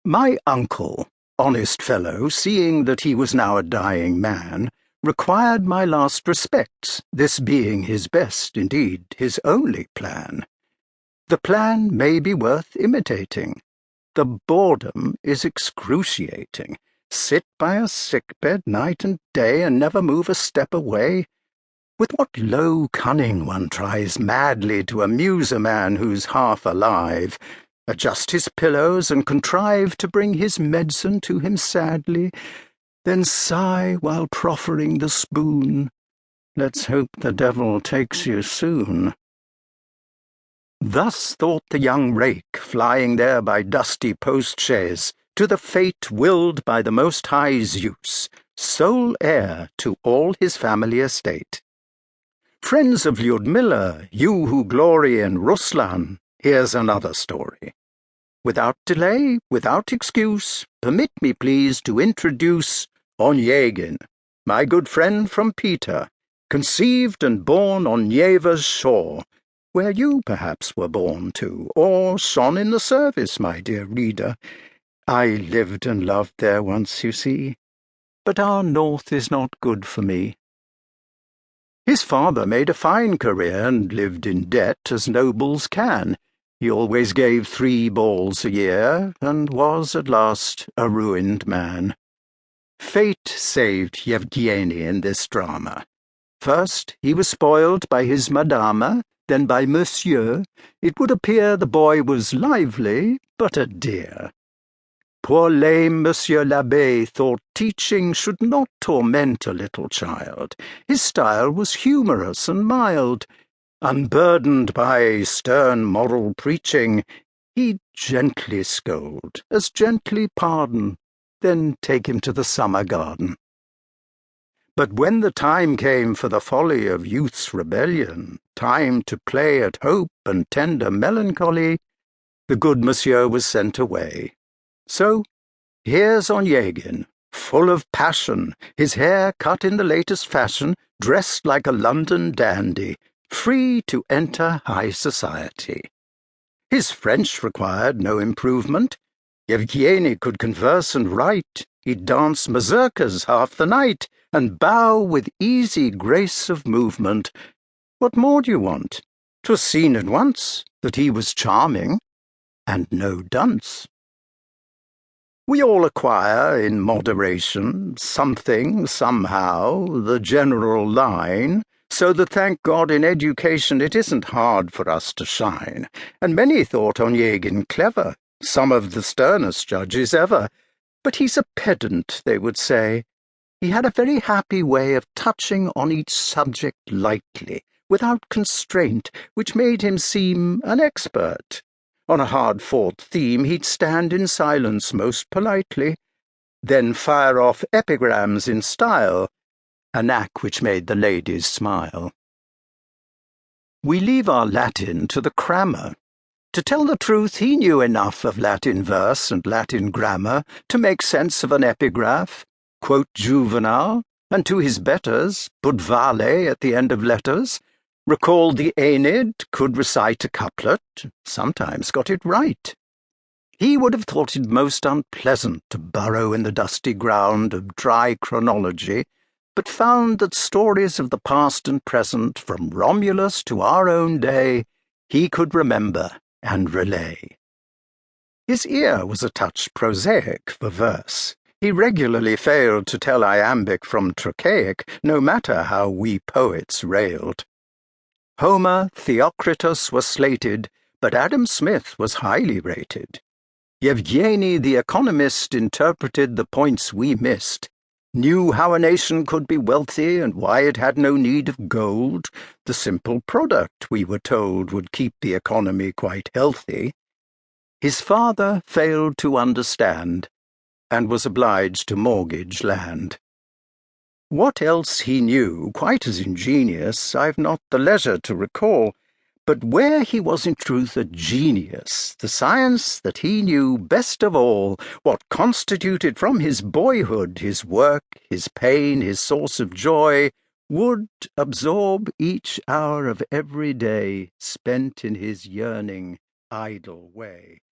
My uncle, honest fellow, seeing that he was now a dying man, required my last respects, this being his best, indeed, his only plan. The plan may be worth imitating. The boredom is excruciating. Sit by a sick-bed night and day, and never move a step away. With what low cunning one tries madly to amuse a man who's half alive, adjust his pillows and contrive to bring his medicine to him sadly, then sigh while proffering the spoon. Let's hope the devil takes you soon. Thus thought the young rake, flying there by dusty post-chaise, to the fate willed by the Most High Zeus, sole heir to all his family estate. Friends of Lyudmila, you who glory in Ruslan, here's another story. Without delay, without excuse, permit me please to introduce Onegin, my good friend from Peter, conceived and born on Neva's shore, where you perhaps were born too, or shone in the service, my dear reader. I lived and loved there once, you see, but our north is not good for me. His father made a fine career and lived in debt as nobles can. He always gave 3 balls a year, and was at last a ruined man. Fate saved Evgenii in this drama. First he was spoiled by his madama, then by monsieur. It would appear the boy was lively, but a dear. Poor lame Monsieur l'Abbé thought teaching should not torment a little child. His style was humorous and mild. Unburdened by stern moral preaching, he'd gently scold, as gently pardon, then take him to the summer garden. But when the time came for the folly of youth's rebellion, time to play at hope and tender melancholy, the good monsieur was sent away. So here's Onegin, full of passion, his hair cut in the latest fashion, dressed like a London dandy, free to enter high society. His French required no improvement. Evgenii could converse and write. He'd dance mazurkas half the night, and bow with easy grace of movement. What more do you want? 'Twas seen at once that he was charming, and no dunce. We all acquire, in moderation, something, somehow, the general line, so that, thank God, in education it isn't hard for us to shine. And many thought Onegin clever, some of the sternest judges ever. But he's a pedant, they would say. He had a very happy way of touching on each subject lightly, without constraint, which made him seem an expert. On a hard-fought theme he'd stand in silence most politely, then fire off epigrams in style, a knack which made the ladies smile. We leave our Latin to the crammer. To tell the truth, he knew enough of Latin verse and Latin grammar to make sense of an epigraph, quote Juvenal, and to his betters put vale at the end of letters, recalled the Aeneid, could recite a couplet, sometimes got it right. He would have thought it most unpleasant to burrow in the dusty ground of dry chronology, but found that stories of the past and present, from Romulus to our own day, he could remember and relay. His ear was a touch prosaic for verse. He regularly failed to tell iambic from trochaic, no matter how we poets railed. Homer, Theocritus was slated, but Adam Smith was highly rated. Evgenii the economist interpreted the points we missed, knew how a nation could be wealthy and why it had no need of gold. The simple product, we were told, would keep the economy quite healthy. His father failed to understand, and was obliged to mortgage land. What else he knew, quite as ingenious, I've not the leisure to recall, but where he was in truth a genius, the science that he knew best of all, what constituted from his boyhood his work, his pain, his source of joy, would absorb each hour of every day spent in his yearning, idle way.